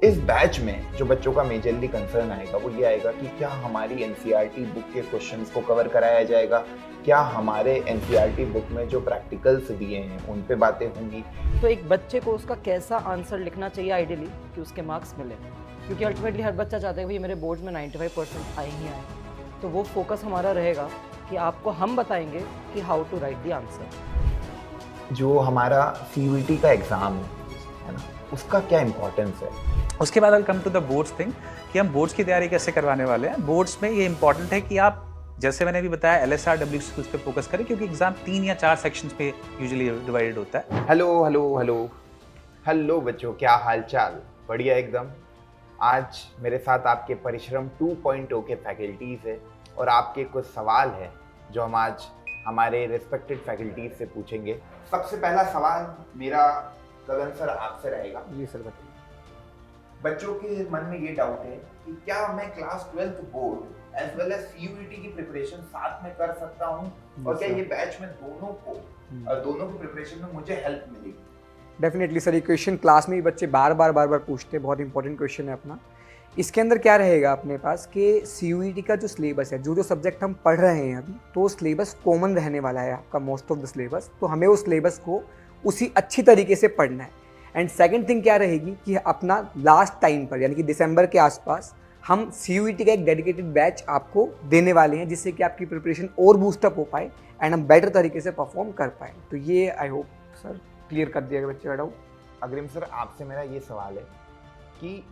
इस बैच में जो बच्चों का मेजरली कंसर्न आएगा वो ये आएगा कि क्या हमारी एनसीईआरटी बुक के क्वेश्चंस को कवर कराया जाएगा, क्या हमारे एनसीईआरटी बुक में जो प्रैक्टिकल्स दिए हैं उन पे बातें होंगी। तो एक बच्चे को उसका कैसा आंसर लिखना चाहिए आइडियली कि उसके मार्क्स मिले, क्योंकि अल्टीमेटली हर बच्चा चाहता है भाई मेरे बोर्ड्स में 95% आए ही आए। तो वो फोकस हमारा रहेगा कि आपको हम बताएंगे कि how to write the answer. जो हमारा सीयूईटी का एग्ज़ाम है ना, उसका क्या इम्पोर्टेंस है। उसके बाद come to the boards thing कि हम बोर्ड्स की तैयारी कैसे करवाने वाले हैं। बोर्ड्स में ये इंपॉर्टेंट है कि आप, जैसे मैंने भी बताया, LSR W स्किल्स पे फोकस करें, क्योंकि एग्जाम 3 या 4 सेक्शंस पे यूजुअली डिवाइडेड होता है। हेलो हेलो हेलो हेलो बच्चों, क्या हाल चाल? बढ़िया एकदम। आज मेरे साथ आपके परिश्रम 2.0 के फैकल्टीज़ है और आपके कुछ सवाल है जो हम आज हमारे रिस्पेक्टेड फैकल्टीज से पूछेंगे। सबसे पहला सवाल मेरा गगन सर आपसे रहेगा। जी सर, बताइए। बच्चों के मन में ये डाउट है कि क्या मैं class 12th board as well as CUET की प्रिपरेशन साथ में कर सकता हूँ, और क्या ये बैच में दोनों की प्रिपरेशन में मुझे हेल्प मिलेगी? डेफिनेटली सर, ये क्वेश्चन क्लास में भी बच्चे बार बार पूछते हैं। बहुत इंपॉर्टेंट क्वेश्चन है अपना। इसके अंदर क्या रहेगा अपने पास कि सीयूईटी का जो सिलेबस है, जो सब्जेक्ट हम पढ़ रहे हैं अभी, तो सिलेबस कॉमन रहने वाला है आपका, मोस्ट ऑफ द सिलेबस। तो हमें उस सिलेबस को उसी अच्छी तरीके से पढ़ना है। एंड सेकंड थिंग क्या रहेगी कि अपना लास्ट टाइम पर, यानी कि दिसंबर के आसपास, हम सीयूईटी का एक डेडिकेटेड बैच आपको देने वाले हैं, जिससे कि आपकी प्रिपरेशन और बूस्टअप हो पाए एंड हम बेटर तरीके से परफॉर्म कर पाए। तो ये आई होप सर क्लियर कर दिया बच्चे का डाउट। अग्रिम सर, आपसे मेरा ये सवाल है कि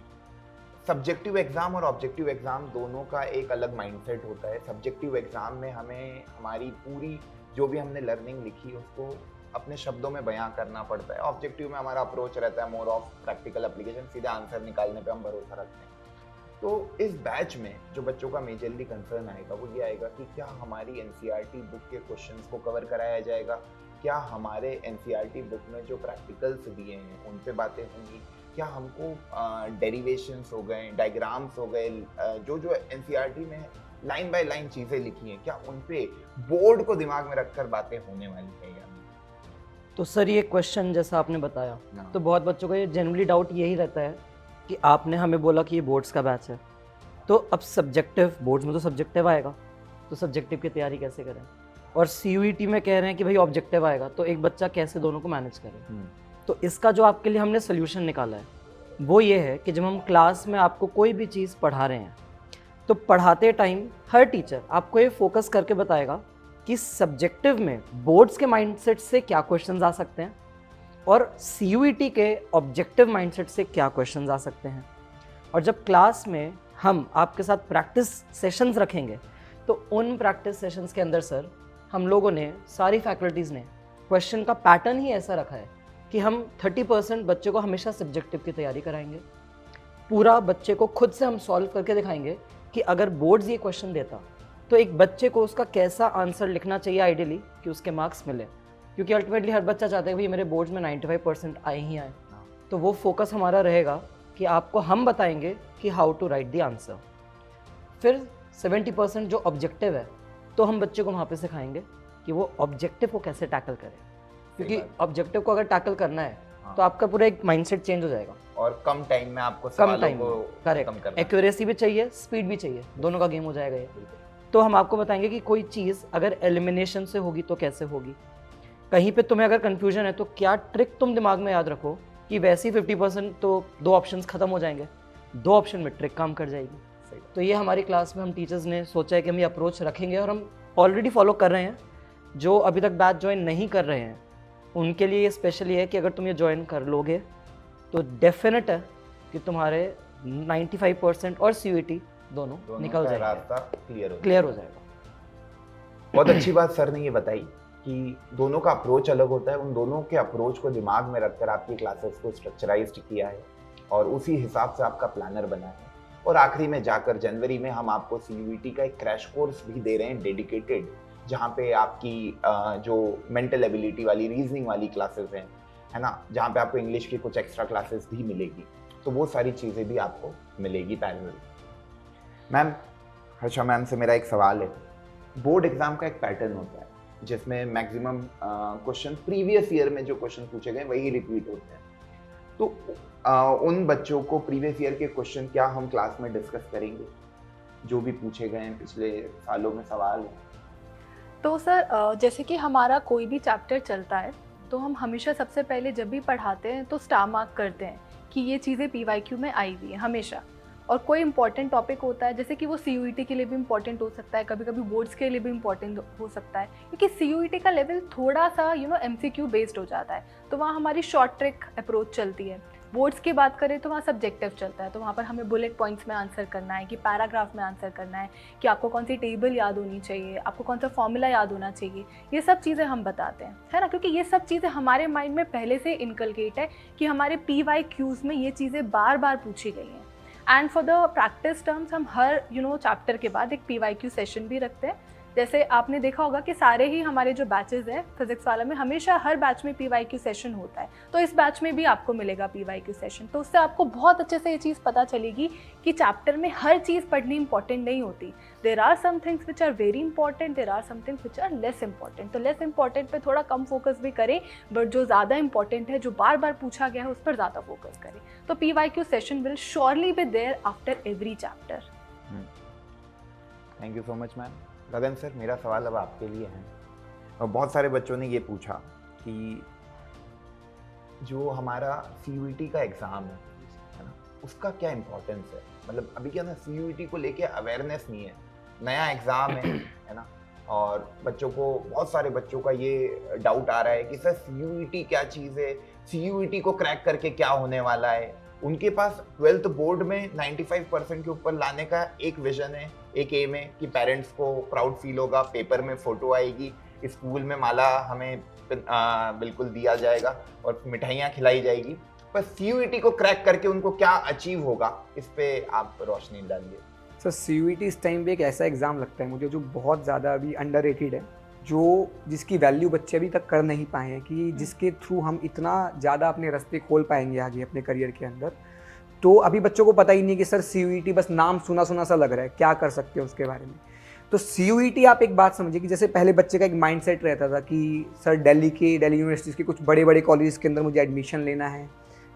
सब्जेक्टिव एग्जाम और ऑब्जेक्टिव एग्जाम दोनों का एक अलग माइंडसेट होता है। सब्जेक्टिव एग्जाम में हमें हमारी पूरी जो भी हमने लर्निंग लिखी उसको अपने शब्दों में बयां करना पड़ता है। ऑब्जेक्टिव में हमारा अप्रोच रहता है मोर ऑफ प्रैक्टिकल एप्लीकेशन, सीधे आंसर निकालने पे हम भरोसा रखते हैं। तो इस बैच में जो बच्चों का मेजरली कंसर्न आएगा वो ये आएगा कि क्या हमारी एनसीईआरटी बुक के क्वेश्चंस को कवर कराया जाएगा, क्या हमारे एनसीईआरटी बुक में जो प्रैक्टिकल्स दिए हैं उन पे बातें होंगी, क्या हमको डेरिवेशंस हो गए, डायग्राम्स हो गए, जो एनसीईआरटी में लाइन बाय लाइन चीज़ें लिखी हैं, क्या उन पे बोर्ड को दिमाग में रखकर बातें होने वाली है या नहीं? तो सर ये क्वेश्चन जैसा आपने बताया, तो बहुत बच्चों का ये जनरली डाउट यही रहता है कि आपने हमें बोला कि ये बोर्ड्स का बैच है, तो अब सब्जेक्टिव, बोर्ड्स में तो सब्जेक्टिव आएगा, तो सब्जेक्टिव की तैयारी कैसे करें, और सीयूईटी में कह रहे हैं कि भाई ऑब्जेक्टिव आएगा, तो एक बच्चा कैसे दोनों को मैनेज करे। तो इसका जो आपके लिए हमने सोल्यूशन निकाला है वो ये है कि जब हम क्लास में आपको कोई भी चीज़ पढ़ा रहे हैं, तो पढ़ाते टाइम हर टीचर आपको ये फोकस करके बताएगा कि सब्जेक्टिव में बोर्ड्स के माइंडसेट से क्या क्वेश्चंस आ सकते हैं और सीयूईटी के ऑब्जेक्टिव माइंडसेट से क्या क्वेश्चंस आ सकते हैं। और जब क्लास में हम आपके साथ प्रैक्टिस सेशंस रखेंगे, तो उन प्रैक्टिस सेशंस के अंदर सर हम लोगों ने, सारी फैकल्टीज़ ने, क्वेश्चन का पैटर्न ही ऐसा रखा है कि हम 30% बच्चे को हमेशा सब्जेक्टिव की तैयारी कराएंगे। पूरा बच्चे को खुद से हम सॉल्व करके दिखाएंगे कि अगर बोर्ड्स ये क्वेश्चन देता तो एक बच्चे को उसका कैसा आंसर लिखना चाहिए आइडियली कि उसके मार्क्स मिले, क्योंकि अल्टीमेटली हर बच्चा चाहता है भाई मेरे बोर्ड्स में 95% आए ही आए। तो वो फोकस हमारा रहेगा कि आपको हम बताएंगे कि how to write the answer. फिर 70% जो ऑब्जेक्टिव है, तो हम बच्चे को वहाँ पे सिखाएंगे कि वो ऑब्जेक्टिव को कैसे टैकल करे, क्योंकि ऑब्जेक्टिव को अगर टैकल करना है तो आपका पूरा एक माइंडसेट चेंज हो जाएगा और कम टाइम में आपको कम सवालों टाइम को करेक्ट, खत्म करना है। एक्यूरेसी भी चाहिए, स्पीड भी चाहिए, दोनों का गेम हो जाएगा ये। तो हम आपको बताएंगे कि कोई चीज़ अगर एलिमिनेशन से होगी तो कैसे होगी, कहीं पे तुम्हें अगर कंफ्यूजन है तो क्या ट्रिक तुम दिमाग में याद रखो कि वैसे ही 50% तो 2 ऑप्शंस खत्म हो जाएंगे, 2 ऑप्शन में ट्रिक काम कर जाएगी। तो ये हमारी क्लास में हम टीचर्स ने सोचा है कि हम ये अप्रोच रखेंगे और हम ऑलरेडी फॉलो कर रहे हैं। जो अभी तक बैच ज्वाइन नहीं कर रहे हैं उनके लिए ये स्पेशली है कि अगर तुम ये ज्वाइन कर लोगे तो डेफिनेट है कि तुम्हारे 95% और सीयूईटी दोनों निकल जाएगा, रास्ता क्लियर हो जाएगा। बहुत अच्छी बात सर ने ये बताई कि दोनों का अप्रोच अलग होता है। उन दोनों के अप्रोच को दिमाग में रखकर आपकी क्लासेस को स्ट्रक्चराइज्ड किया है और उसी हिसाब से आपका प्लानर बना है। और आखिरी में जाकर जनवरी में हम आपको सीयूईटी का एक क्रैश कोर्स भी दे रहे हैं डेडिकेटेड, जहाँ पे आपकी जो मेंटल एबिलिटी वाली, रीजनिंग वाली क्लासेस हैं, है ना, जहाँ पे आपको इंग्लिश की कुछ एक्स्ट्रा क्लासेस भी मिलेगी। तो वो सारी चीज़ें भी आपको मिलेगी पैरेलल। मैम, हर्षा मैम से मेरा एक सवाल है। बोर्ड एग्जाम का एक पैटर्न होता है जिसमें मैक्सिमम क्वेश्चन प्रीवियस ईयर में जो क्वेश्चन पूछे गए वही रिपीट होते हैं। तो उन बच्चों को प्रीवियस ईयर के क्वेश्चन क्या हम क्लास में डिस्कस करेंगे, जो भी पूछे गए हैं पिछले सालों में सवाल हैं। तो सर जैसे कि हमारा कोई भी चैप्टर चलता है तो हम हमेशा सबसे पहले जब भी पढ़ाते हैं तो स्टार मार्क करते हैं कि ये चीज़ें PYQ में आई हुई हैं हमेशा। और कोई इंपॉर्टेंट टॉपिक होता है जैसे कि वो CUET के लिए भी इंपॉर्टेंट हो सकता है, कभी कभी बोर्ड्स के लिए भी इंपॉर्टेंट हो सकता है, क्योंकि CUET का लेवल थोड़ा सा MCQ बेस्ड हो जाता है, तो वहाँ हमारी शॉर्ट ट्रिक अप्रोच चलती है। बोर्ड्स की बात करें तो वहाँ सब्जेक्टिव चलता है, तो वहाँ पर हमें बुलेट पॉइंट्स में आंसर करना है कि पैराग्राफ में आंसर करना है कि आपको कौन सी टेबल याद होनी चाहिए, आपको कौन सा फॉर्मूला याद होना चाहिए, ये सब चीज़ें हम बताते हैं, है ना, क्योंकि ये सब चीज़ें हमारे माइंड में पहले से इनकलकेट है कि हमारे PYQs में ये चीज़ें बार बार पूछी गई हैं। And for the practice terms हम हर चैप्टर के बाद एक PYQ सेशन भी रखते हैं। जैसे आपने देखा होगा कि सारे ही हमारे जो बैचेस हैं फिजिक्स वाला में हमेशा हर बैच में PYQ सेशन होता है, तो इस बैच में भी आपको मिलेगा PYQ सेशन। तो उससे आपको बहुत अच्छे से ये चीज़ पता चलेगी कि चैप्टर में हर चीज़ पढ़नी इंपॉर्टेंट नहीं होती। There are some things which are very important, there are some things which are less important. तो लेस इंपॉर्टेंट पे थोड़ा कम फोकस भी करें, बट जो ज़्यादा इंपॉर्टेंट है, जो बार बार पूछा गया है, उस पर ज़्यादा फोकस करें। तो PYQ session will surely be there after every chapter. Thank you so much ma'am. Gagan sir, मेरा सवाल अब आपके लिए है। और बहुत सारे बच्चों ने ये पूछा कि जो हमारा CUET का एग्ज़ाम है ना, उसका क्या इम्पोर्टेंस है। मतलब अभी क्या ना, CUET को लेके अवेयरनेस नहीं है, नया एग्ज़ाम है ना, और बच्चों को, बहुत सारे बच्चों का ये डाउट आ रहा है कि सर CUET क्या चीज़ है, CUET को क्रैक करके क्या होने वाला है। उनके पास 12th बोर्ड में 95% के ऊपर लाने का एक विजन है, एक एम है कि पेरेंट्स को प्राउड फील होगा, पेपर में फ़ोटो आएगी, स्कूल में माला हमें बिल्कुल दिया जाएगा और मिठाइयाँ खिलाई जाएगी। पर CUET को क्रैक करके उनको क्या अचीव होगा, इस पे आप रोशनी डालिए। सर CUET इस टाइम पे एक ऐसा एग्ज़ाम लगता है मुझे जो बहुत ज़्यादा अभी अंडररेटेड है, जो जिसकी वैल्यू बच्चे अभी तक कर नहीं पाए हैं, कि जिसके थ्रू हम इतना ज़्यादा अपने रास्ते खोल पाएंगे आगे अपने करियर के अंदर। तो अभी बच्चों को पता ही नहीं कि सर CUET बस नाम सुना सुना सा लग रहा है, क्या कर सकते हैं उसके बारे में। तो CUET आप एक बात समझिए कि जैसे पहले बच्चे का एक माइंडसेट रहता था कि सर दिल्ली यूनिवर्सिटीज़ के कुछ बड़े बड़े कॉलेज के अंदर मुझे एडमिशन लेना है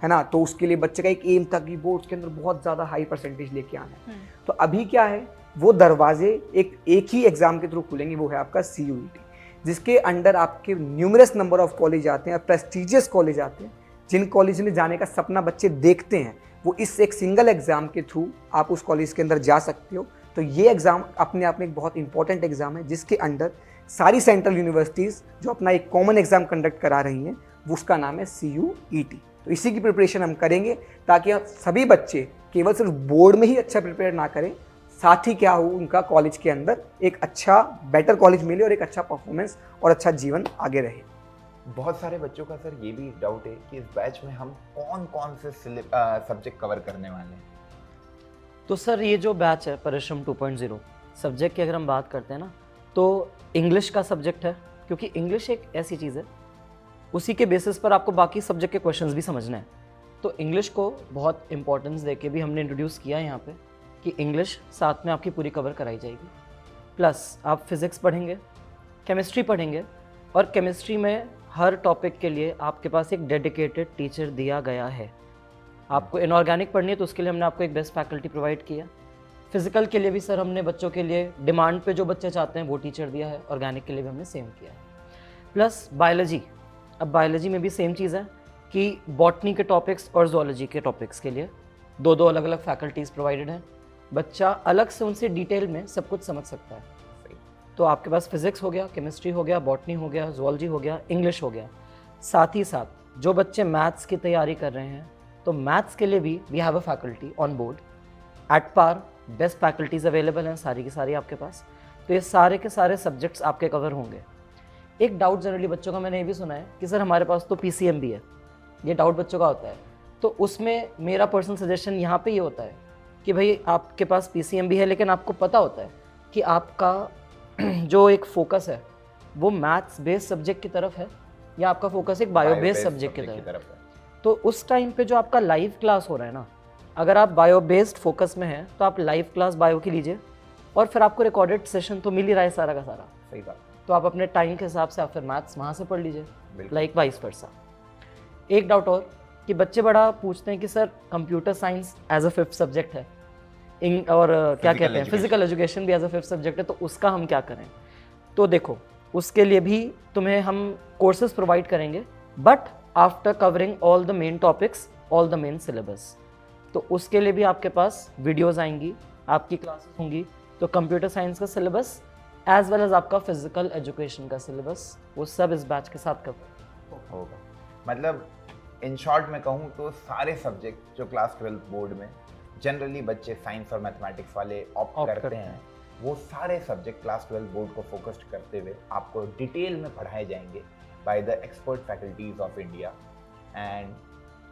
ना, तो उसके लिए बच्चे का एक एम था कि बोर्ड्स के अंदर बहुत ज़्यादा हाई परसेंटेज लेके आना है। तो अभी क्या है, वो दरवाजे एक ही एग्ज़ाम के थ्रू खुलेंगे, वो है आपका CUET, जिसके अंडर आपके न्यूमरस नंबर ऑफ कॉलेज आते हैं, प्रेस्टीजियस कॉलेज आते हैं, जिन कॉलेज में जाने का सपना बच्चे देखते हैं, वो इस एक सिंगल एग्ज़ाम के थ्रू आप उस कॉलेज के अंदर जा सकते हो। तो ये एग्ज़ाम अपने आप में एक बहुत इंपॉर्टेंट एग्ज़ाम है, जिसके अंडर सारी सेंट्रल यूनिवर्सिटीज़ जो अपना एक कॉमन एग्ज़ाम कंडक्ट करा रही हैं, वो उसका नाम है CUET। तो इसी की प्रिपरेशन हम करेंगे ताकि सभी बच्चे केवल सिर्फ बोर्ड में ही अच्छा प्रिपेयर ना करें, साथ ही क्या हो, उनका कॉलेज के अंदर एक अच्छा बेटर कॉलेज मिले और एक अच्छा परफॉर्मेंस और अच्छा जीवन आगे रहे। बहुत सारे बच्चों का सर ये भी डाउट है कि इस बैच में हम कौन कौन से सब्जेक्ट कवर करने वाले हैं। तो सर ये जो बैच है परिश्रम 2.0 सब्जेक्ट की अगर हम बात करते हैं ना, तो इंग्लिश का सब्जेक्ट है, क्योंकि इंग्लिश एक ऐसी चीज़ है उसी के बेसिस पर आपको बाकी सब्जेक्ट के क्वेश्चंस भी समझना है। तो इंग्लिश को बहुत इंपॉर्टेंस देके भी हमने इंट्रोड्यूस किया है यहाँ पे कि इंग्लिश साथ में आपकी पूरी कवर कराई जाएगी। प्लस आप फिज़िक्स पढ़ेंगे, केमिस्ट्री पढ़ेंगे, और केमिस्ट्री में हर टॉपिक के लिए आपके पास एक डेडिकेटेड टीचर दिया गया है। आपको इनऑर्गेनिक पढ़नी है तो उसके लिए हमने आपको एक बेस्ट फैकल्टी प्रोवाइड किया। फिजिकल के लिए भी सर हमने बच्चों के लिए डिमांड पे जो बच्चे चाहते हैं वो टीचर दिया है, ऑर्गेनिक के लिए भी हमने सेम किया है। प्लस बायोलॉजी, अब बायोलॉजी में भी सेम चीज़ है कि बॉटनी के टॉपिक्स और जूलॉजी के टॉपिक्स के लिए दो अलग अलग फैकल्टीज़ प्रोवाइडेड हैं। बच्चा अलग से उनसे डिटेल में सब कुछ समझ सकता है। तो आपके पास फिजिक्स हो गया, केमिस्ट्री हो गया, बॉटनी हो गया, जूलॉजी हो गया, इंग्लिश हो गया। साथ ही साथ जो बच्चे मैथ्स की तैयारी कर रहे हैं तो मैथ्स के लिए भी we have a faculty on board at par, best faculties available हैं सारी की सारी आपके पास। तो ये सारे के सारे सब्जेक्ट्स आपके कवर होंगे। एक डाउट जनरली बच्चों का मैंने ये भी सुना है कि सर हमारे पास तो PCM भी है, ये डाउट बच्चों का होता है। तो उसमें मेरा पर्सनल सजेशन यहाँ पे ये होता है कि भाई आपके पास PCM भी है, लेकिन आपको पता होता है कि आपका जो एक फोकस है वो मैथ्स बेस्ड सब्जेक्ट की तरफ है या आपका फोकस एक बायो बेस्ड सब्जेक्ट की तरफ है। तो उस टाइम पे जो आपका लाइव क्लास हो रहा है ना, अगर आप बायो बेस्ड फोकस में हैं तो आप लाइव क्लास बायो की लीजिए, और फिर आपको रिकॉर्डेड सेशन तो मिल ही रहा है सारा का सारा। सही बात। तो आप अपने टाइम के हिसाब से आप फिर मैथ्स वहाँ से पढ़ लीजिए, लाइक वाइस वर्सा। एक डाउट और कि बच्चे बड़ा पूछते हैं कि sir computer science as a 5th subject है, और क्या Physical कहते हैं education. फिजिकल एजुकेशन भी एज अ 5th सब्जेक्ट है, तो उसका हम क्या करें? तो देखो, उसके लिए भी तुम्हें हम कोर्सेज प्रोवाइड करेंगे, but after covering all the main topics, all the main syllabus. तो उसके लिए भी आपके पास वीडियोस आएंगी, आपकी क्लासेस होंगी। तो कंप्यूटर साइंस का सिलेबस एज वेल एज आपका फिजिकल एजुकेशन का सिलेबस, वो सब इस बैच के साथ कवर होगा। मतलब इन शॉर्ट में कहूँ तो सारे सब्जेक्ट जो क्लास 12 बोर्ड में जनरली बच्चे साइंस और मैथमेटिक्स वाले ऑप्ट करते हैं, वो सारे सब्जेक्ट क्लास 12 बोर्ड को फोकस्ड करते हुए आपको डिटेल में पढ़ाए जाएंगे by the expert faculties of India. And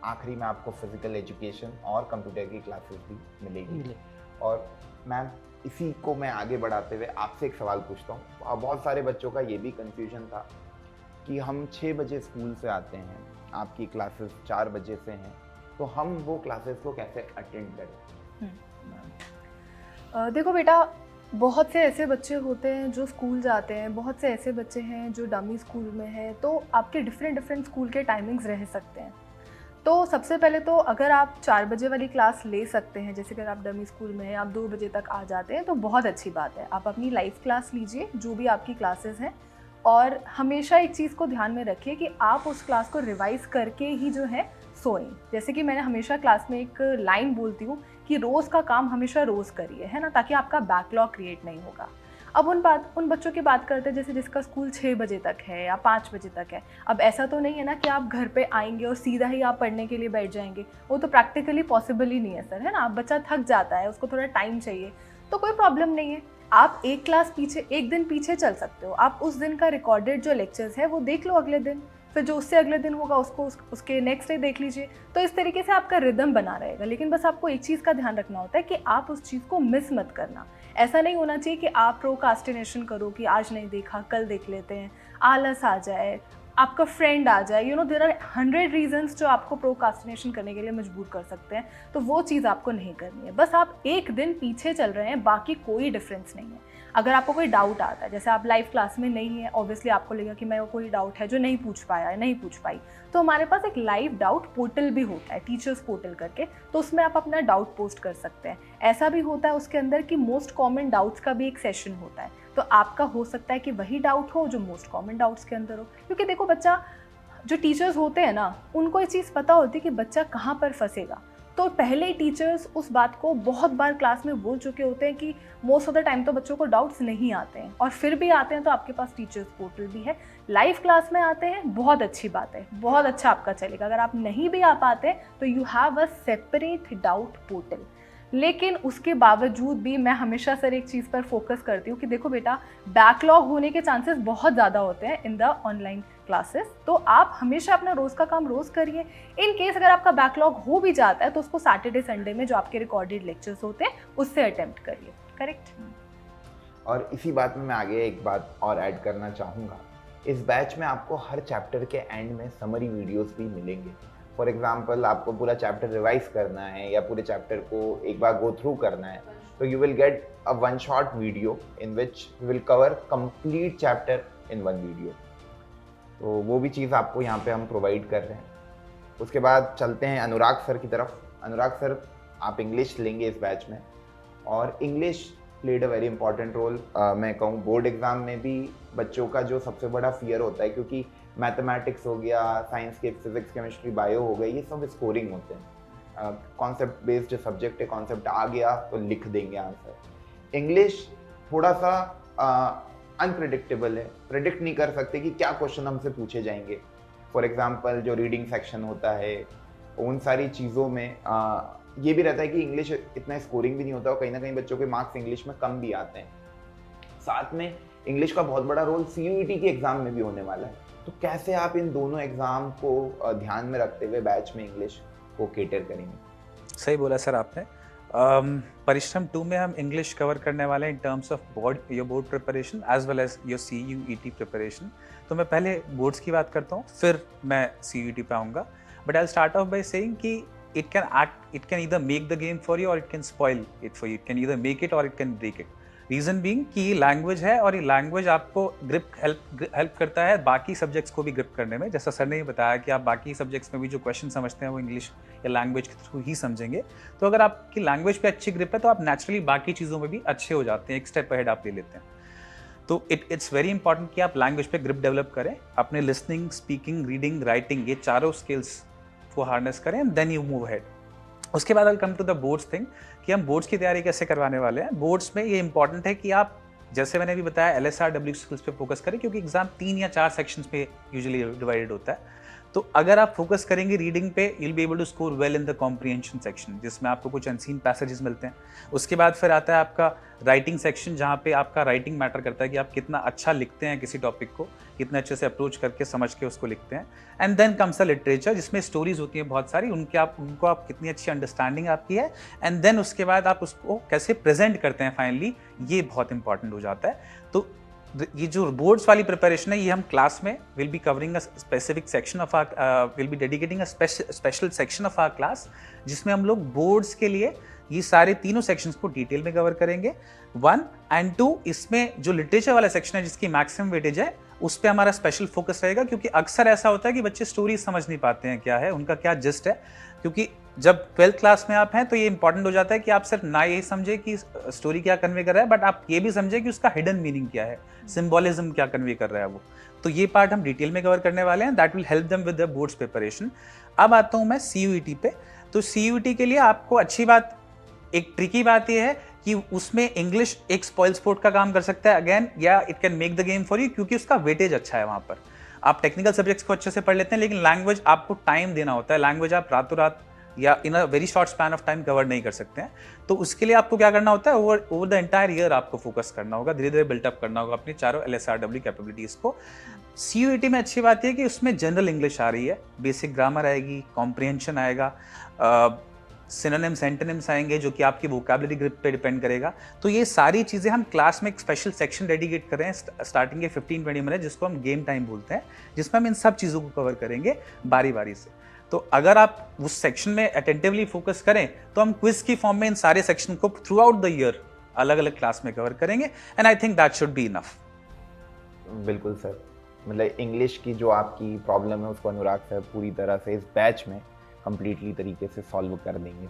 आखिरी में आपको फिजिकल एजुकेशन और कंप्यूटर की क्लासेस भी मिलेगी। और मैम, इसी को मैं आगे बढ़ाते हुए आपसे एक सवाल पूछता हूँ। बहुत सारे बच्चों का ये भी कंफ्यूजन था कि हम 6 बजे स्कूल से आते हैं, आपकी क्लासेस 4 बजे से हैं, तो हम वो क्लासेस को कैसे अटेंड करें? देखो बेटा, बहुत से ऐसे बच्चे होते हैं जो स्कूल जाते हैं, बहुत से ऐसे बच्चे हैं जो डमी स्कूल में हैं, तो आपके डिफरेंट स्कूल के टाइमिंग्स रह सकते हैं। तो सबसे पहले तो अगर आप 4 बजे वाली क्लास ले सकते हैं, जैसे अगर आप डमी स्कूल में हैं, आप 2 बजे तक आ जाते हैं, तो बहुत अच्छी बात है। आप अपनी लाइव क्लास लीजिए, जो भी आपकी क्लासेस हैं, और हमेशा एक चीज़ को ध्यान में रखिए कि आप उस क्लास को रिवाइज़ करके ही जो है सोएं। जैसे कि मैंने हमेशा क्लास में एक लाइन बोलती हूँ कि रोज़ का काम हमेशा रोज़ करिए, है ना, ताकि आपका बैकलॉग क्रिएट नहीं होगा। अब उन बच्चों की बात करते हैं जैसे जिसका स्कूल 6 बजे तक है या 5 बजे तक है। अब ऐसा तो नहीं है ना कि आप घर पे आएंगे और सीधा ही आप पढ़ने के लिए बैठ जाएंगे, वो तो प्रैक्टिकली पॉसिबल ही नहीं है सर, है ना। आप बच्चा थक जाता है, उसको थोड़ा टाइम चाहिए, तो कोई प्रॉब्लम नहीं है। आप एक दिन पीछे चल सकते हो। आप उस दिन का रिकॉर्डेड जो लेक्चर्स है वो देख लो अगले दिन, फिर जो उससे अगले दिन होगा उसको उसके नेक्स्ट डे देख लीजिए। तो इस तरीके से आपका रिदम बना रहेगा। लेकिन बस आपको एक चीज़ का ध्यान रखना होता है कि आप उस चीज़ को मिस मत करना। ऐसा नहीं होना चाहिए कि आप प्रोक्रास्टिनेशन करो कि आज नहीं देखा, कल देख लेते हैं, आलस आ जाए, आपका फ्रेंड आ जाए, देयर आर 100 रीजंस जो आपको प्रोक्रास्टिनेशन करने के लिए मजबूर कर सकते हैं। तो वो चीज़ आपको नहीं करनी है। बस आप एक दिन पीछे चल रहे हैं, बाकी कोई डिफरेंस नहीं है। अगर आपको कोई डाउट आता है, जैसे आप लाइव क्लास में नहीं है, ऑब्वियसली आपको लगेगा कि मैं कोई डाउट है जो नहीं पूछ पाया है, नहीं पूछ पाई, तो हमारे पास एक लाइव डाउट पोर्टल भी होता है, टीचर्स पोर्टल करके, तो उसमें आप अपना डाउट पोस्ट कर सकते हैं। ऐसा भी होता है उसके अंदर कि मोस्ट कॉमन डाउट्स का भी एक सेशन होता है, तो आपका हो सकता है कि वही डाउट हो जो मोस्ट कॉमन डाउट्स के अंदर हो। क्योंकि देखो, बच्चा जो टीचर्स होते हैं ना, उनको ये चीज़ पता होती है कि बच्चा कहाँ पर फंसेगा। तो पहले ही टीचर्स उस बात को बहुत बार क्लास में बोल चुके होते हैं कि मोस्ट ऑफ द टाइम तो बच्चों को डाउट्स नहीं आते हैं, और फिर भी आते हैं तो आपके पास टीचर्स पोर्टल भी है। लाइव क्लास में आते हैं, बहुत अच्छी बात है, बहुत अच्छा आपका चलेगा। अगर आप नहीं भी आ पाते तो you have a separate doubt portal. लेकिन उसके बावजूद भी मैं हमेशा सर एक चीज़ पर फोकस करती हूँ कि देखो बेटा, बैकलॉग होने के चांसेस बहुत ज़्यादा होते हैं इन द ऑनलाइन क्लासेस। तो आप हमेशा अपना रोज़ का काम रोज़ करिए। इन केस अगर आपका बैकलॉग हो भी जाता है तो उसको सैटरडे संडे में जो आपके रिकॉर्डेड लेक्चर्स होते हैं उससे अटेम्प्ट करिए। करेक्ट। और इसी बात में मैं आगे एक बात और ऐड करना चाहूँगा। इस बैच में आपको हर चैप्टर के एंड में समरी वीडियोस भी मिलेंगे। फॉर एग्जांपल, आपको पूरा चैप्टर रिवाइज करना है या पूरे चैप्टर को एक बार गो थ्रू करना है, तो you will get a 1 shot video in which we will cover complete chapter in 1 video. तो वो भी चीज़ आपको यहाँ पे हम प्रोवाइड कर रहे हैं। उसके बाद चलते हैं अनुराग सर की तरफ। अनुराग सर, आप इंग्लिश लेंगे इस बैच में, और English played a very important role. मैं कहूँ बोर्ड एग्ज़ाम में भी बच्चों का जो सबसे बड़ा फियर होता है, क्योंकि मैथमेटिक्स हो गया, साइंस के फिजिक्स केमिस्ट्री बायो हो गई, ये सब स्कोरिंग होते हैं। कॉन्सेप्ट बेस्ड जो सब्जेक्ट है, कॉन्सेप्ट आ गया तो लिख देंगे आंसर। इंग्लिश थोड़ा सा अनप्रिडिक्टेबल है, प्रिडिक्ट नहीं कर सकते कि क्या क्वेश्चन हमसे पूछे जाएंगे। फॉर एग्जांपल, जो रीडिंग सेक्शन होता है, उन सारी चीज़ों में ये भी रहता है कि इंग्लिश इतना स्कोरिंग भी नहीं होता, और कहीं ना कहीं बच्चों के मार्क्स इंग्लिश में कम भी आते हैं। साथ में इंग्लिश का बहुत बड़ा रोल CUET के एग्ज़ाम में भी होने वाला है। तो कैसे आप इन दोनों एग्ज़ाम को ध्यान में रखते हुए बैच में इंग्लिश को केटर करेंगे? सही बोला सर आपने। परिश्रम 2 में हम इंग्लिश कवर करने वाले हैं in terms of board preparation as well as your CUET preparation. तो मैं पहले बोर्ड्स की बात करता हूँ, फिर मैं CUET पे आऊँगा। But I start of by saying कि it can either make the game for you or it can spoil it for you. It can either make it or it can break it. Reason being कि ये language है और ये language आपको help करता है बाकी सब्जेक्ट्स को भी ग्रिप करने में। जैसा सर ने ये बताया कि आप बाकी सब्जेक्ट्स में भी जो क्वेश्चन समझते हैं वो इंग्लिश या लैंग्वेज के थ्रू ही समझेंगे। तो अगर आपकी लैंग्वेज पे अच्छी ग्रिप है तो आप नेचुरली बाकी चीज़ों में भी अच्छे हो जाते हैं, एक स्टेप अहेड आप ले लेते हैं। तो इट्स वेरी इंपॉर्टेंट कि आप लैंग्वेज पे ग्रिप डेवलप करें, अपने लिसनिंग, स्पीकिंग, रीडिंग, राइटिंग, ये चारों स्किल्स को हार्नेस करें and then you move ahead. उसके बाद I come to the boards thing कि हम बोर्ड्स की तैयारी कैसे करवाने वाले हैं। बोर्ड्स में ये इंपॉर्टेंट है कि आप, जैसे मैंने भी बताया, LSR W स्किल्स पे फोकस करें क्योंकि एग्जाम 3 या 4 सेक्शंस पे यूजुअली डिवाइडेड होता है। तो अगर आप फोकस करेंगे रीडिंग पे, you will be able to score well in the comprehension section, जिसमें आपको कुछ अनसीन पैसेजेस मिलते हैं। उसके बाद फिर आता है आपका राइटिंग सेक्शन, जहाँ पे आपका राइटिंग मैटर करता है कि आप कितना अच्छा लिखते हैं किसी टॉपिक को, कितने अच्छे से अप्रोच करके समझ के उसको लिखते हैं। And then comes the literature, जिसमें स्टोरीज होती हैं बहुत सारी, उनको आप कितनी अच्छी अंडरस्टैंडिंग आपकी है। एंड देन उसके बाद आप उसको कैसे प्रेजेंट करते हैं फाइनली, ये बहुत इंपॉर्टेंट हो जाता है। तो ये जो बोर्ड्स वाली प्रिपरेशन है, ये हम क्लास में will be covering a specific section of our, will be dedicating a special section of our class, जिसमें हम लोग बोर्ड्स के लिए ये सारे तीनों सेक्शंस को डिटेल में कवर करेंगे। 1 एंड 2 इसमें जो लिटरेचर वाला सेक्शन है जिसकी मैक्सिमम वेटेज है, उस पर हमारा स्पेशल फोकस रहेगा, क्योंकि अक्सर ऐसा होता है कि बच्चे स्टोरी समझ नहीं पाते हैं क्या है, उनका क्या जिस्ट है। क्योंकि जब 12th क्लास में आप हैं तो ये इंपॉर्टेंट हो जाता है कि आप सिर्फ ना यही समझे कि स्टोरी क्या कन्वे कर रहा है, बट आप ये भी समझे कि उसका हिडन मीनिंग क्या है, सिंबॉलिज्म क्या कन्वे कर रहा है वो। तो ये पार्ट हम डिटेल में कवर करने वाले हैं, that will help them with the boards preparation. अब आता हूँ मैं CUET पे। तो CUET के लिए आपको अच्छी बात, एक ट्रिकी बात ये है कि उसमें इंग्लिश एक स्पॉइल स्पोर्ट का काम कर सकता है अगेन, या it can make the game for you, क्योंकि उसका वेटेज अच्छा है। वहाँ पर आप टेक्निकल सब्जेक्ट्स को अच्छे से पढ़ लेते हैं, लेकिन लैंग्वेज आपको टाइम देना होता है। लैंग्वेज आप रातों रात या in a very short span of time cover नहीं कर सकते हैं। तो उसके लिए आपको क्या करना होता है, ओवर द एंटायर ईयर आपको फोकस करना होगा, धीरे धीरे बिल्टअप करना होगा अपनी चारों LSRW कैपेबिलिटीज़ को। CUET में अच्छी बात यह है कि उसमें जनरल इंग्लिश आ रही है, बेसिक ग्रामर आएगी, कॉम्प्रिहेंशन आएगा, सिनोनिम्स, एंटोनिम्स आएंगे, जो कि आपकी वोकैबुलरी ग्रिप पे डिपेंड करेगा। तो ये सारी चीज़ें हम क्लास में एक स्पेशल सेक्शन डेडिकेट कर रहे हैं स्टार्टिंग के 15-20 मिनट, जिसको हम गेम टाइम बोलते हैं, जिसमें हम इन सब चीज़ों को कवर करेंगे बारी बारी से। तो अगर आप उस सेक्शन में अटेंटिवली फोकस करें तो हम क्विज की फॉर्म में इन सारे सेक्शन को थ्रू आउट द ईयर अलग अलग क्लास में कवर करेंगे, and I think that should be enough. बिल्कुल सर, मतलब इंग्लिश की जो आपकी प्रॉब्लम है उसको अनुराग सर पूरी तरह से इस बैच में कंप्लीटली तरीके से सॉल्व कर देंगे।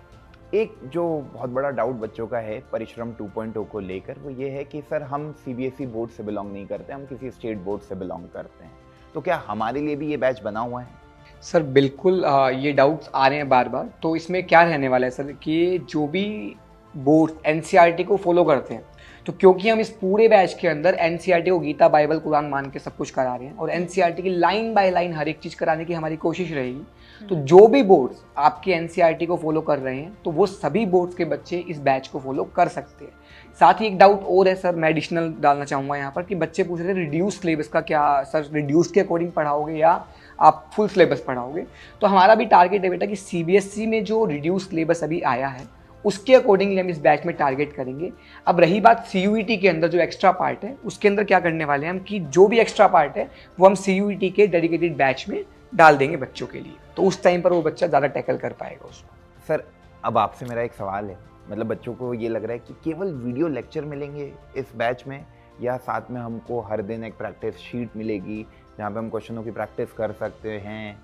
एक जो बहुत बड़ा डाउट बच्चों का है परिश्रम 2.0 को लेकर, वो ये है कि सर हम CBSE बोर्ड से बिलोंग नहीं करते, हम किसी स्टेट बोर्ड से बिलोंग करते हैं, तो क्या हमारे लिए भी ये बैच बना हुआ है? सर बिल्कुल, ये डाउट्स आ रहे हैं बार बार। तो इसमें क्या रहने वाला है सर कि जो भी बोर्ड NCERT को फॉलो करते हैं, तो क्योंकि हम इस पूरे बैच के अंदर NCERT को गीता, बाइबल, कुरान मान के सब कुछ करा रहे हैं और NCERT की लाइन बाय लाइन हर एक चीज़ कराने की हमारी कोशिश रहेगी, तो जो भी बोर्ड्स आपके NCERT को फॉलो कर रहे हैं तो वो सभी बोर्ड्स के बच्चे इस बैच को फॉलो कर सकते हैं। साथ ही एक डाउट और है सर, मैं एडिशनल डालना चाहूँगा यहाँ पर, कि बच्चे पूछ रहे थे रिड्यूस सिलेबस का क्या सर, रिड्यूस के अकॉर्डिंग पढ़ाओगे या आप फुल सिलेबस पढ़ाओगे? तो हमारा भी टारगेट है बेटा कि CBSE में जो रिड्यूस सिलेबस अभी आया है उसके अकॉर्डिंगली हम इस बैच में टारगेट करेंगे। अब रही बात CUET के अंदर जो एक्स्ट्रा पार्ट है, उसके अंदर क्या करने वाले हैं हम कि जो भी एक्स्ट्रा पार्ट है वो हम CUET के डेडिकेटेड बैच में डाल देंगे बच्चों के लिए, तो उस टाइम पर वो बच्चा ज़्यादा टैकल कर पाएगा उसको। सर अब आपसे मेरा एक सवाल है, मतलब बच्चों को ये लग रहा है कि केवल वीडियो लेक्चर मिलेंगे इस बैच में, या साथ में हमको हर दिन एक प्रैक्टिस शीट मिलेगी जहाँ पे हम क्वेश्चनों की प्रैक्टिस कर सकते हैं?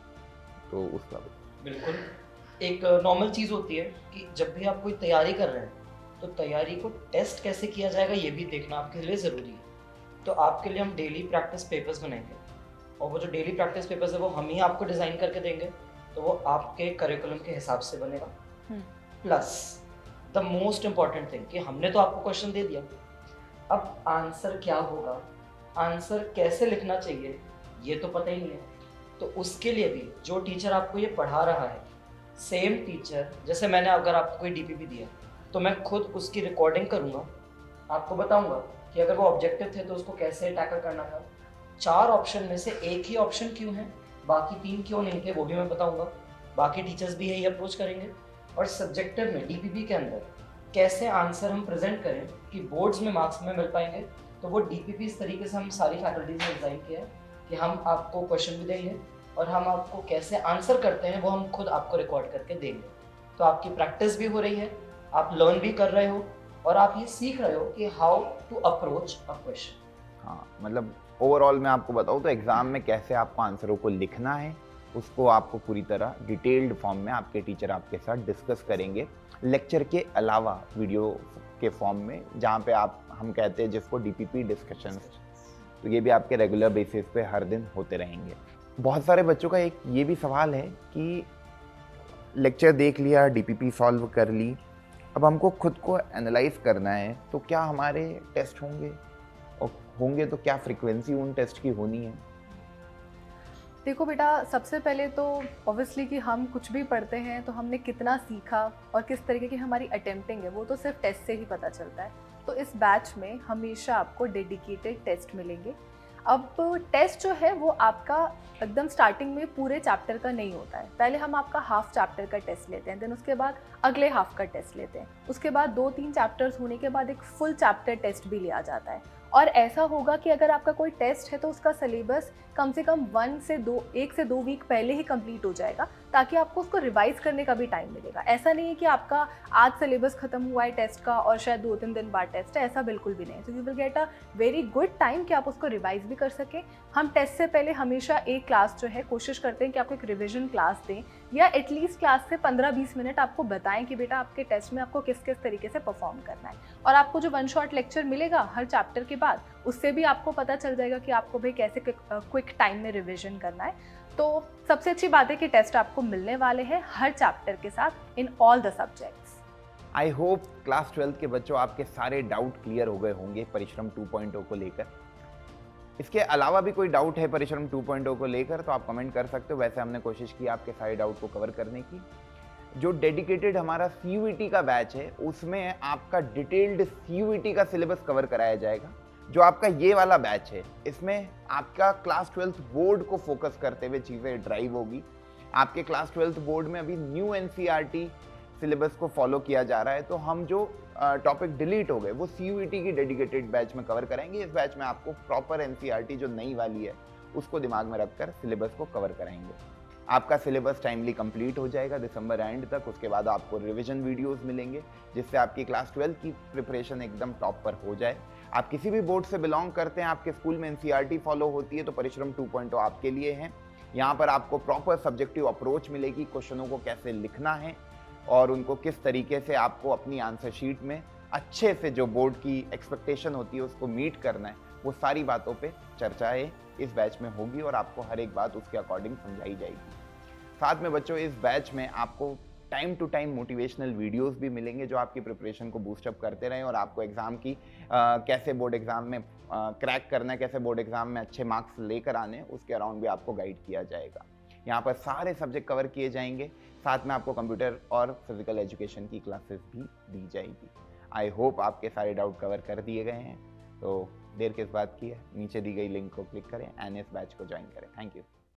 तो उसका बिल्कुल एक नॉर्मल चीज़ होती है कि जब भी आप कोई तैयारी कर रहे हैं तो तैयारी को टेस्ट कैसे किया जाएगा ये भी देखना आपके लिए ज़रूरी है। तो आपके लिए हम डेली प्रैक्टिस पेपर्स बनाएंगे, और वो जो डेली प्रैक्टिस पेपर्स है वो हम ही आपको डिज़ाइन करके देंगे, तो वो आपके करिकुलम के हिसाब से बनेगा। Plus the most important thing कि हमने तो आपको क्वेश्चन दे दिया, अब आंसर क्या होगा, आंसर कैसे लिखना चाहिए ये तो पता ही नहीं है। तो उसके लिए भी जो टीचर आपको ये पढ़ा रहा है, सेम टीचर, जैसे मैंने अगर आपको कोई DPP दिया तो मैं खुद उसकी रिकॉर्डिंग करूँगा, आपको बताऊँगा कि अगर वो ऑब्जेक्टिव थे तो उसको कैसे टैकल करना था, 4 ऑप्शन में से एक ही ऑप्शन क्यों है, बाकी 3 क्यों नहीं थे वो भी मैं बताऊँगा। बाकी टीचर्स भी यही अप्रोच करेंगे। और सब्जेक्टिव में DPP के अंदर कैसे आंसर हम प्रेजेंट करें कि बोर्ड्स में मार्क्स में मिल पाएंगे, तो वो DPP इस तरीके से हम सारी फैकल्टीज में डिज़ाइन किया है कि हम आपको क्वेश्चन भी देंगे और हम आपको कैसे आंसर करते हैं वो हम खुद आपको रिकॉर्ड करके देंगे। तो आपकी प्रैक्टिस भी हो रही है, आप लर्न भी कर रहे हो, और आप ये सीख रहे हो कि how to approach a question. हाँ, मतलब ओवरऑल मैं आपको बताऊँ तो एग्ज़ाम में कैसे आपको आंसरों को लिखना है, उसको आपको पूरी तरह डिटेल्ड फॉर्म में आपके टीचर आपके साथ डिस्कस करेंगे, लेक्चर के अलावा वीडियो के फॉर्म में, जहाँ पे हम कहते हैं जिसको DPP डिस्कशंस। तो ये भी आपके रेगुलर बेसिस पे हर दिन होते रहेंगे। बहुत सारे बच्चों का एक ये भी सवाल है कि लेक्चर देख लिया, DPP सॉल्व कर ली, अब हमको खुद को एनालाइज करना है, तो क्या हमारे टेस्ट होंगे, और होंगे तो क्या फ्रीक्वेंसी उन टेस्ट की होनी है? देखो बेटा, सबसे पहले तो ऑब्वियसली कि हम कुछ भी पढ़ते हैं तो हमने कितना सीखा और किस तरीके की हमारी अटेम्प्टिंग है वो तो सिर्फ टेस्ट से ही पता चलता है। तो इस बैच में हमेशा आपको डेडिकेटेड टेस्ट मिलेंगे। अब टेस्ट जो है वो आपका एकदम स्टार्टिंग में पूरे चैप्टर का नहीं होता है। पहले हम आपका हाफ चैप्टर का टेस्ट लेते हैं, देन उसके बाद अगले हाफ का टेस्ट लेते हैं, उसके बाद 2-3 चैप्टर्स होने के बाद एक फुल चैप्टर टेस्ट भी लिया जाता है। और ऐसा होगा कि अगर आपका कोई टेस्ट है तो उसका सिलेबस कम से कम 1 से 2 वीक पहले ही कंप्लीट हो जाएगा, ताकि आपको उसको रिवाइज करने का भी टाइम मिलेगा। ऐसा नहीं है कि आपका आज सिलेबस खत्म हुआ है टेस्ट का और शायद 2-3 दिन बाद टेस्ट है, ऐसा बिल्कुल भी नहीं है। So you will get a very good time कि आप उसको रिवाइज भी कर सकें। हम टेस्ट से पहले हमेशा एक क्लास जो है कोशिश करते हैं कि आपको एक रिविजन क्लास दें, या एटलीस्ट क्लास से 15-20 मिनट आपको बताएं कि बेटा आपके टेस्ट में आपको किस किस तरीके से परफॉर्म करना है। और आपको जो 1 शॉट लेक्चर मिलेगा हर चैप्टर के बाद, उससे भी आपको पता चल जाएगा कि आपको भाई कैसे क्विक टाइम में रिवीजन करना है। तो सबसे अच्छी बात है कि टेस्ट आपको मिलने वाले हैं हर चैप्टर के साथ in all the subjects. I hope class 12 के बच्चों आपके सारे डाउट क्लियर हो गए होंगे परिश्रम 2.0 को लेकर। इसके अलावा भी कोई डाउट है परिश्रम 2.0 को लेकर तो आप कमेंट कर सकते हो। वैसे हमने कोशिश की आपके सारे डाउट को कवर करने की। जो डेडिकेटेड हमारा CUET का बैच है उसमें आपका डिटेल्ड CUET का सिलेबस कवर कराया जाएगा। जो आपका ये वाला बैच है इसमें आपका क्लास 12th बोर्ड को फोकस करते हुए चीज़ें ड्राइव होगी। आपके क्लास 12th बोर्ड में अभी न्यू NCERT सिलेबस को फॉलो किया जा रहा है, तो हम जो टॉपिक डिलीट हो गए वो CUET की डेडिकेटेड बैच में कवर करेंगे। इस बैच में आपको प्रॉपर NCERT जो नई वाली है उसको दिमाग में रखकर सिलेबस को कवर कराएंगे। आपका सिलेबस टाइमली कंप्लीट हो जाएगा दिसंबर एंड तक। उसके बाद आपको रिवीजन वीडियोस मिलेंगे जिससे आपकी क्लास 12 की प्रिपरेशन एकदम टॉप पर हो जाए। आप किसी भी बोर्ड से बिलोंग करते हैं, आपके स्कूल में NCERT फॉलो होती है, तो परिश्रम 2.0 आपके लिए है। यहाँ पर आपको प्रॉपर सब्जेक्टिव अप्रोच मिलेगी, क्वेश्चनों को कैसे लिखना है और उनको किस तरीके से आपको अपनी आंसर शीट में अच्छे से जो बोर्ड की एक्सपेक्टेशन होती है उसको मीट करना है, वो सारी बातों पे चर्चाएं इस बैच में होगी और आपको हर एक बात उसके अकॉर्डिंग समझाई जाएगी। साथ में बच्चों इस बैच में आपको time to time motivational videos भी मिलेंगे जो आपकी प्रिपरेशन को बूस्टअप करते रहें और आपको एग्ज़ाम की कैसे बोर्ड एग्ज़ाम में क्रैक करना है, कैसे बोर्ड एग्ज़ाम में अच्छे मार्क्स लेकर आने हैं, उसके अराउंड भी आपको गाइड किया जाएगा। यहाँ पर सारे सब्जेक्ट कवर किए जाएंगे, साथ में आपको कंप्यूटर और फिजिकल एजुकेशन की क्लासेस भी दी जाएगी। आई होप आपके सारे डाउट कवर कर दिए गए हैं। तो देर किस बात की है, नीचे दी गई लिंक को क्लिक करें, NS बैच को ज्वाइन करें। Thank you.